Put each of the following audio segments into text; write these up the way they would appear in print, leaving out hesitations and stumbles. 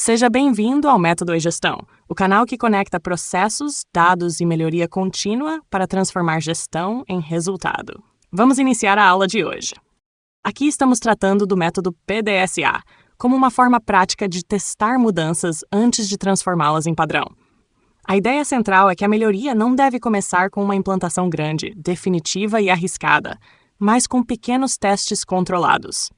Seja bem-vindo ao Método eGestão, o canal que conecta processos, dados e melhoria contínua para transformar gestão em resultado. Vamos iniciar a aula de hoje. Aqui estamos tratando do método PDSA, como uma forma prática de testar mudanças antes de transformá-las em padrão. A ideia central é que a melhoria não deve começar com uma implantação grande, definitiva e arriscada, mas com pequenos testes controlados.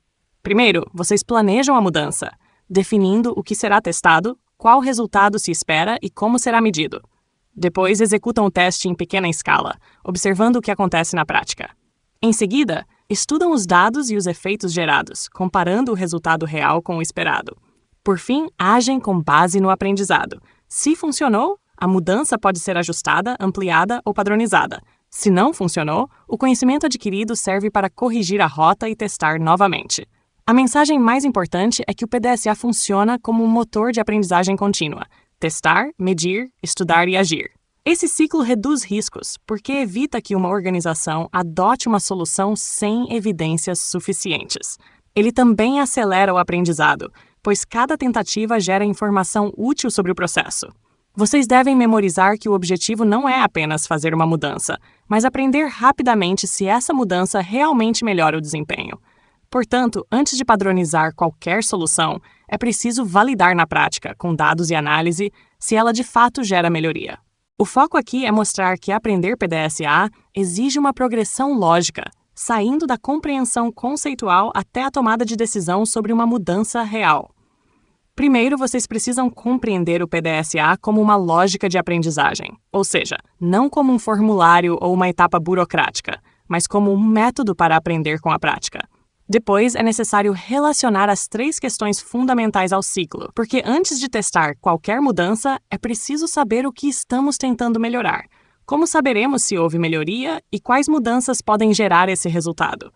Primeiro, vocês planejam a mudança, definindo o que será testado, qual resultado se espera e como será medido. Depois, executam o teste em pequena escala, observando o que acontece na prática. Em seguida, estudam os dados e os efeitos gerados, comparando o resultado real com o esperado. Por fim, agem com base no aprendizado. Se funcionou, a mudança pode ser ajustada, ampliada ou padronizada. Se não funcionou, o conhecimento adquirido serve para corrigir a rota e testar novamente. A mensagem mais importante é que o PDSA funciona como um motor de aprendizagem contínua. Testar, medir, estudar e agir. Esse ciclo reduz riscos, porque evita que uma organização adote uma solução sem evidências suficientes. Ele também acelera o aprendizado, pois cada tentativa gera informação útil sobre o processo. Vocês devem memorizar que o objetivo não é apenas fazer uma mudança, mas aprender rapidamente se essa mudança realmente melhora o desempenho. Portanto, antes de padronizar qualquer solução, é preciso validar na prática, com dados e análise, se ela de fato gera melhoria. O foco aqui é mostrar que aprender PDSA exige uma progressão lógica, saindo da compreensão conceitual até a tomada de decisão sobre uma mudança real. Primeiro, vocês precisam compreender o PDSA como uma lógica de aprendizagem, ou seja, não como um formulário ou uma etapa burocrática, mas como um método para aprender com a prática. Depois, é necessário relacionar as 3 questões fundamentais ao ciclo, porque antes de testar qualquer mudança, é preciso saber o que estamos tentando melhorar. Como saberemos se houve melhoria e quais mudanças podem gerar esse resultado?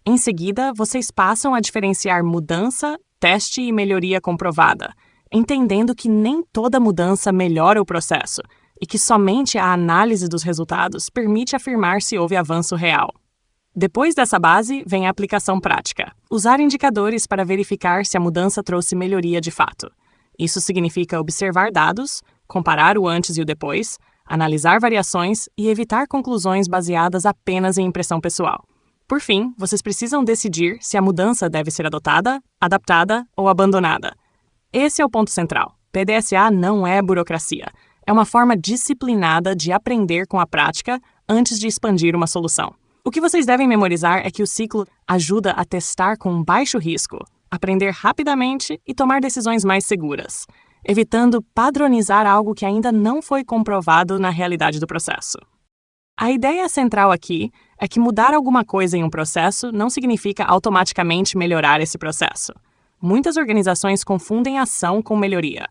Em seguida, vocês passam a diferenciar mudança, teste e melhoria comprovada, entendendo que nem toda mudança melhora o processo e que somente a análise dos resultados permite afirmar se houve avanço real. Depois dessa base, vem a aplicação prática. Usar indicadores para verificar se a mudança trouxe melhoria de fato. Isso significa observar dados, comparar o antes e o depois, analisar variações e evitar conclusões baseadas apenas em impressão pessoal. Por fim, vocês precisam decidir se a mudança deve ser adotada, adaptada ou abandonada. Esse é o ponto central. PDSA não é burocracia. É uma forma disciplinada de aprender com a prática antes de expandir uma solução. O que vocês devem memorizar é que o ciclo ajuda a testar com baixo risco, aprender rapidamente e tomar decisões mais seguras, evitando padronizar algo que ainda não foi comprovado na realidade do processo. A ideia central aqui é que mudar alguma coisa em um processo não significa automaticamente melhorar esse processo. Muitas organizações confundem ação com melhoria.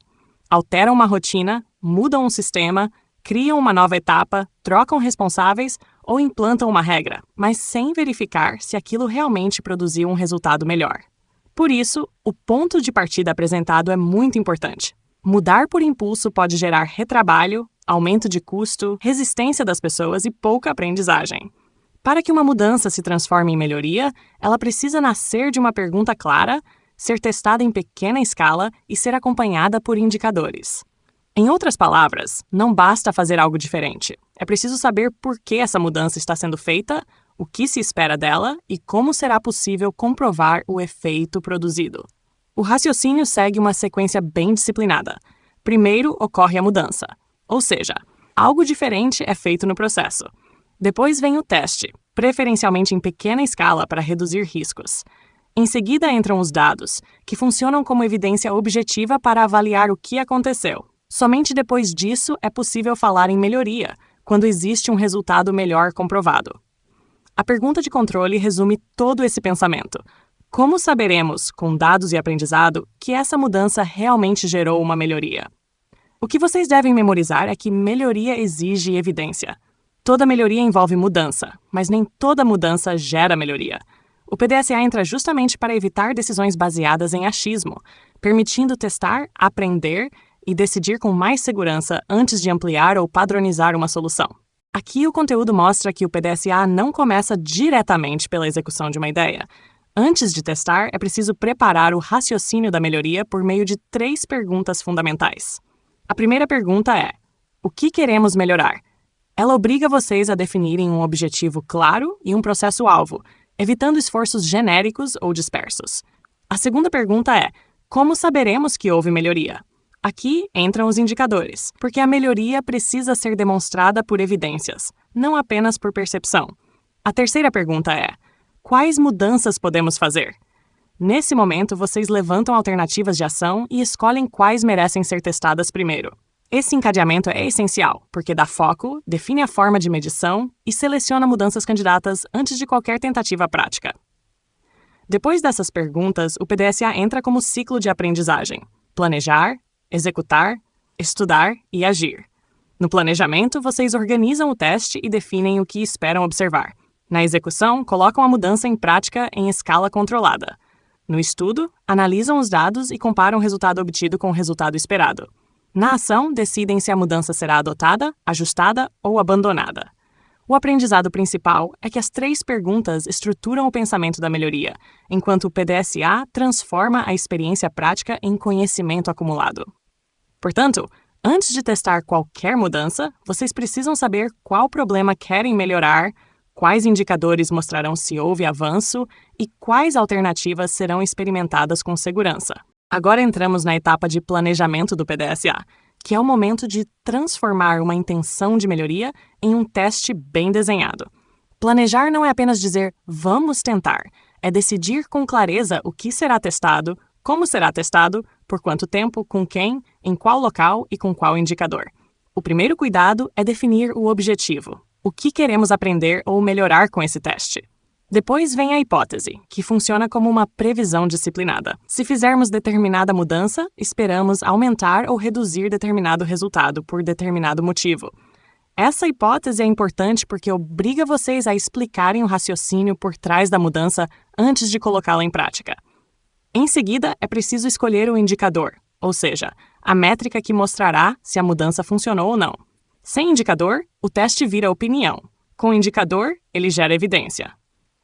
Alteram uma rotina, mudam um sistema, criam uma nova etapa, trocam responsáveis ou implantam uma regra, mas sem verificar se aquilo realmente produziu um resultado melhor. Por isso, o ponto de partida apresentado é muito importante. Mudar por impulso pode gerar retrabalho, aumento de custo, resistência das pessoas e pouca aprendizagem. Para que uma mudança se transforme em melhoria, ela precisa nascer de uma pergunta clara, ser testada em pequena escala e ser acompanhada por indicadores. Em outras palavras, não basta fazer algo diferente. É preciso saber por que essa mudança está sendo feita, o que se espera dela e como será possível comprovar o efeito produzido. O raciocínio segue uma sequência bem disciplinada. Primeiro ocorre a mudança, ou seja, algo diferente é feito no processo. Depois vem o teste, preferencialmente em pequena escala para reduzir riscos. Em seguida entram os dados, que funcionam como evidência objetiva para avaliar o que aconteceu. Somente depois disso é possível falar em melhoria, quando existe um resultado melhor comprovado. A pergunta de controle resume todo esse pensamento. Como saberemos, com dados e aprendizado, que essa mudança realmente gerou uma melhoria? O que vocês devem memorizar é que melhoria exige evidência. Toda melhoria envolve mudança, mas nem toda mudança gera melhoria. O PDSA entra justamente para evitar decisões baseadas em achismo, permitindo testar, aprender e decidir com mais segurança antes de ampliar ou padronizar uma solução. Aqui o conteúdo mostra que o PDSA não começa diretamente pela execução de uma ideia. Antes de testar, é preciso preparar o raciocínio da melhoria por meio de 3 perguntas fundamentais. A primeira pergunta é: o que queremos melhorar? Ela obriga vocês a definirem um objetivo claro e um processo-alvo, evitando esforços genéricos ou dispersos. A segunda pergunta é: como saberemos que houve melhoria? Aqui entram os indicadores, porque a melhoria precisa ser demonstrada por evidências, não apenas por percepção. A terceira pergunta é: quais mudanças podemos fazer? Nesse momento, vocês levantam alternativas de ação e escolhem quais merecem ser testadas primeiro. Esse encadeamento é essencial, porque dá foco, define a forma de medição e seleciona mudanças candidatas antes de qualquer tentativa prática. Depois dessas perguntas, o PDSA entra como ciclo de aprendizagem: planejar, executar, estudar e agir. No planejamento, vocês organizam o teste e definem o que esperam observar. Na execução, colocam a mudança em prática em escala controlada. No estudo, analisam os dados e comparam o resultado obtido com o resultado esperado. Na ação, decidem se a mudança será adotada, ajustada ou abandonada. O aprendizado principal é que as 3 perguntas estruturam o pensamento da melhoria, enquanto o PDSA transforma a experiência prática em conhecimento acumulado. Portanto, antes de testar qualquer mudança, vocês precisam saber qual problema querem melhorar, quais indicadores mostrarão se houve avanço e quais alternativas serão experimentadas com segurança. Agora entramos na etapa de planejamento do PDSA, que é o momento de transformar uma intenção de melhoria em um teste bem desenhado. Planejar não é apenas dizer "vamos tentar", é decidir com clareza o que será testado, como será testado, por quanto tempo, com quem, em qual local e com qual indicador. O primeiro cuidado é definir o objetivo. O que queremos aprender ou melhorar com esse teste? Depois vem a hipótese, que funciona como uma previsão disciplinada. Se fizermos determinada mudança, esperamos aumentar ou reduzir determinado resultado por determinado motivo. Essa hipótese é importante porque obriga vocês a explicarem o raciocínio por trás da mudança antes de colocá-la em prática. Em seguida, é preciso escolher o indicador, ou seja, a métrica que mostrará se a mudança funcionou ou não. Sem indicador, o teste vira opinião. Com indicador, ele gera evidência.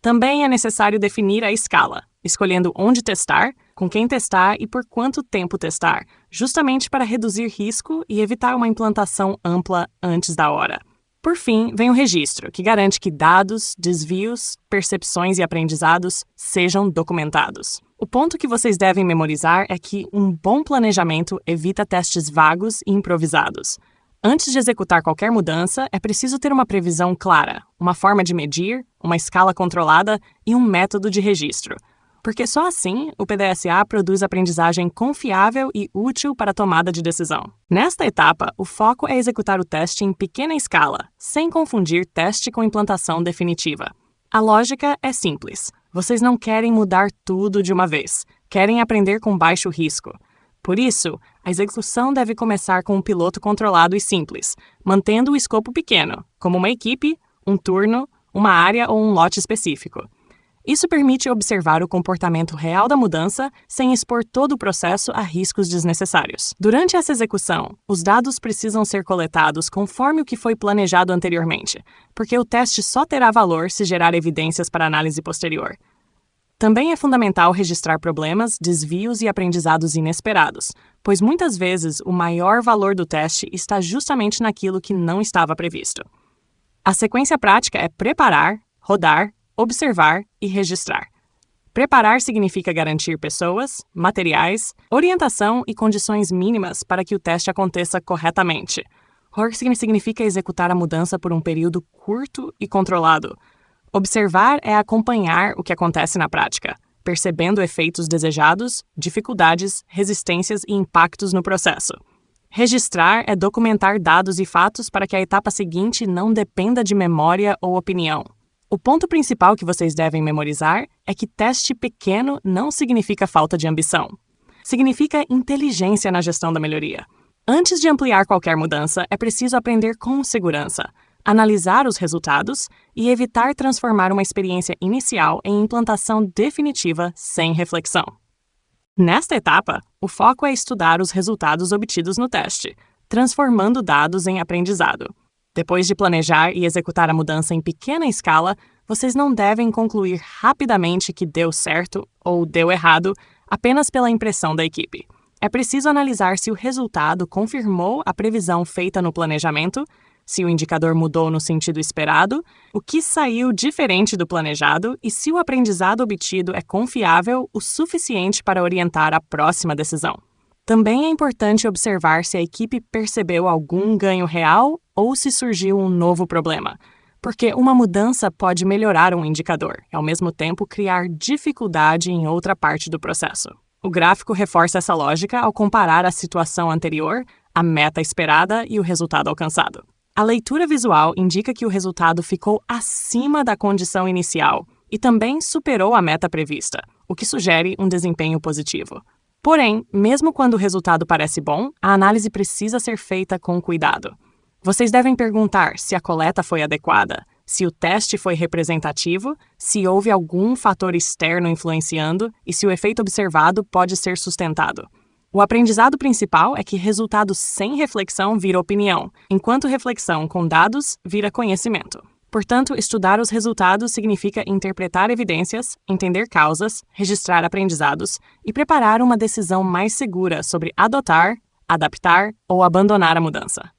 Também é necessário definir a escala, escolhendo onde testar, com quem testar e por quanto tempo testar, justamente para reduzir risco e evitar uma implantação ampla antes da hora. Por fim, vem o registro, que garante que dados, desvios, percepções e aprendizados sejam documentados. O ponto que vocês devem memorizar é que um bom planejamento evita testes vagos e improvisados. Antes de executar qualquer mudança, é preciso ter uma previsão clara, uma forma de medir, uma escala controlada e um método de registro. Porque só assim o PDSA produz aprendizagem confiável e útil para a tomada de decisão. Nesta etapa, o foco é executar o teste em pequena escala, sem confundir teste com implantação definitiva. A lógica é simples. Vocês não querem mudar tudo de uma vez. Querem aprender com baixo risco. Por isso, a execução deve começar com um piloto controlado e simples, mantendo o escopo pequeno, como uma equipe, um turno, uma área ou um lote específico. Isso permite observar o comportamento real da mudança sem expor todo o processo a riscos desnecessários. Durante essa execução, os dados precisam ser coletados conforme o que foi planejado anteriormente, porque o teste só terá valor se gerar evidências para análise posterior. Também é fundamental registrar problemas, desvios e aprendizados inesperados, pois muitas vezes o maior valor do teste está justamente naquilo que não estava previsto. A sequência prática é preparar, rodar, observar e registrar. Preparar significa garantir pessoas, materiais, orientação e condições mínimas para que o teste aconteça corretamente. Horking significa executar a mudança por um período curto e controlado. Observar é acompanhar o que acontece na prática, percebendo efeitos desejados, dificuldades, resistências e impactos no processo. Registrar é documentar dados e fatos para que a etapa seguinte não dependa de memória ou opinião. O ponto principal que vocês devem memorizar é que teste pequeno não significa falta de ambição. Significa inteligência na gestão da melhoria. Antes de ampliar qualquer mudança, é preciso aprender com segurança, analisar os resultados e evitar transformar uma experiência inicial em implantação definitiva sem reflexão. Nesta etapa, o foco é estudar os resultados obtidos no teste, transformando dados em aprendizado. Depois de planejar e executar a mudança em pequena escala, vocês não devem concluir rapidamente que deu certo ou deu errado apenas pela impressão da equipe. É preciso analisar se o resultado confirmou a previsão feita no planejamento, se o indicador mudou no sentido esperado, o que saiu diferente do planejado e se o aprendizado obtido é confiável o suficiente para orientar a próxima decisão. Também é importante observar se a equipe percebeu algum ganho real ou se surgiu um novo problema, porque uma mudança pode melhorar um indicador e, ao mesmo tempo, criar dificuldade em outra parte do processo. O gráfico reforça essa lógica ao comparar a situação anterior, a meta esperada e o resultado alcançado. A leitura visual indica que o resultado ficou acima da condição inicial e também superou a meta prevista, o que sugere um desempenho positivo. Porém, mesmo quando o resultado parece bom, a análise precisa ser feita com cuidado. Vocês devem perguntar se a coleta foi adequada, se o teste foi representativo, se houve algum fator externo influenciando e se o efeito observado pode ser sustentado. O aprendizado principal é que resultado sem reflexão vira opinião, enquanto reflexão com dados vira conhecimento. Portanto, estudar os resultados significa interpretar evidências, entender causas, registrar aprendizados e preparar uma decisão mais segura sobre adotar, adaptar ou abandonar a mudança.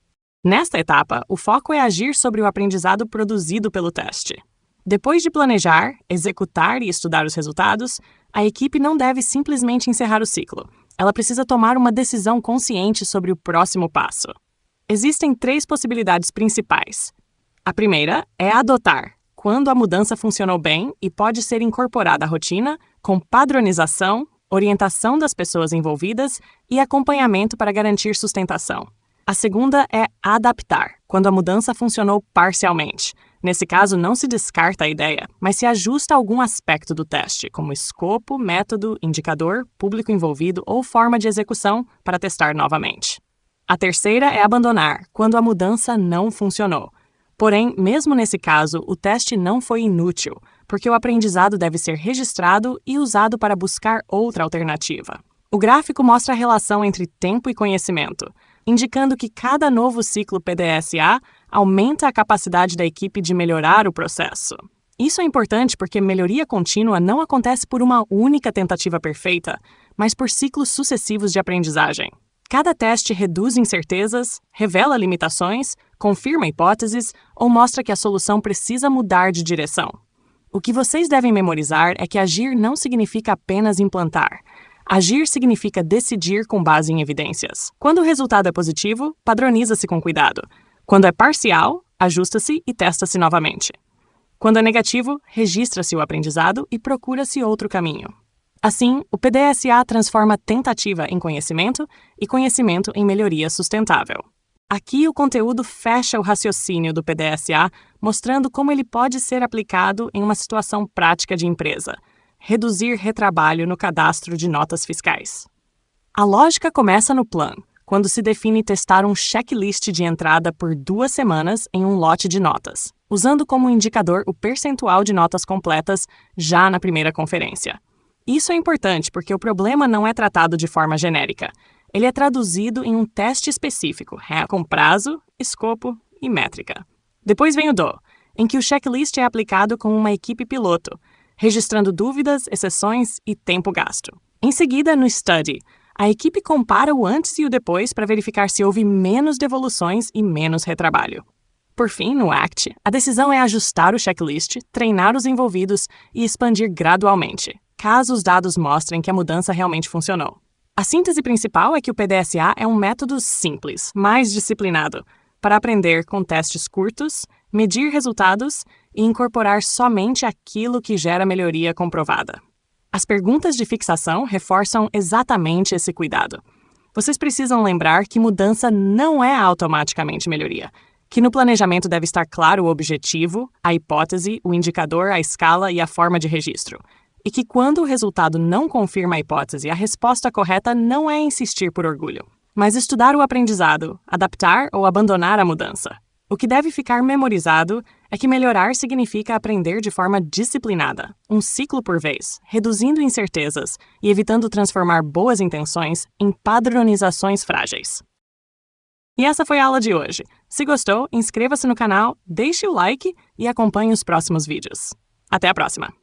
Nesta etapa, o foco é agir sobre o aprendizado produzido pelo teste. Depois de planejar, executar e estudar os resultados, a equipe não deve simplesmente encerrar o ciclo. Ela precisa tomar uma decisão consciente sobre o próximo passo. Existem 3 possibilidades principais. A primeira é adotar, quando a mudança funcionou bem e pode ser incorporada à rotina, com padronização, orientação das pessoas envolvidas e acompanhamento para garantir sustentação. A segunda é adaptar, quando a mudança funcionou parcialmente. Nesse caso, não se descarta a ideia, mas se ajusta a algum aspecto do teste, como escopo, método, indicador, público envolvido ou forma de execução, para testar novamente. A terceira é abandonar, quando a mudança não funcionou. Porém, mesmo nesse caso, o teste não foi inútil, porque o aprendizado deve ser registrado e usado para buscar outra alternativa. O gráfico mostra a relação entre tempo e conhecimento, indicando que cada novo ciclo PDSA aumenta a capacidade da equipe de melhorar o processo. Isso é importante porque melhoria contínua não acontece por uma única tentativa perfeita, mas por ciclos sucessivos de aprendizagem. Cada teste reduz incertezas, revela limitações, confirma hipóteses ou mostra que a solução precisa mudar de direção. O que vocês devem memorizar é que agir não significa apenas implantar. Agir significa decidir com base em evidências. Quando o resultado é positivo, padroniza-se com cuidado. Quando é parcial, ajusta-se e testa-se novamente. Quando é negativo, registra-se o aprendizado e procura-se outro caminho. Assim, o PDSA transforma tentativa em conhecimento e conhecimento em melhoria sustentável. Aqui o conteúdo fecha o raciocínio do PDSA, mostrando como ele pode ser aplicado em uma situação prática de empresa. Reduzir retrabalho no cadastro de notas fiscais. A lógica começa no plano, quando se define testar um checklist de entrada por 2 semanas em um lote de notas, usando como indicador o percentual de notas completas já na primeira conferência. Isso é importante porque o problema não é tratado de forma genérica. Ele é traduzido em um teste específico, com prazo, escopo e métrica. Depois vem o DO, em que o checklist é aplicado com uma equipe piloto, registrando dúvidas, exceções e tempo gasto. Em seguida, no Study, a equipe compara o antes e o depois para verificar se houve menos devoluções e menos retrabalho. Por fim, no ACT, a decisão é ajustar o checklist, treinar os envolvidos e expandir gradualmente, caso os dados mostrem que a mudança realmente funcionou. A síntese principal é que o PDSA é um método simples, mais disciplinado, para aprender com testes curtos, medir resultados e incorporar somente aquilo que gera melhoria comprovada. As perguntas de fixação reforçam exatamente esse cuidado. Vocês precisam lembrar que mudança não é automaticamente melhoria, que no planejamento deve estar claro o objetivo, a hipótese, o indicador, a escala e a forma de registro, e que quando o resultado não confirma a hipótese, a resposta correta não é insistir por orgulho, mas estudar o aprendizado, adaptar ou abandonar a mudança. O que deve ficar memorizado é que melhorar significa aprender de forma disciplinada, um ciclo por vez, reduzindo incertezas e evitando transformar boas intenções em padronizações frágeis. E essa foi a aula de hoje. Se gostou, inscreva-se no canal, deixe o like e acompanhe os próximos vídeos. Até a próxima!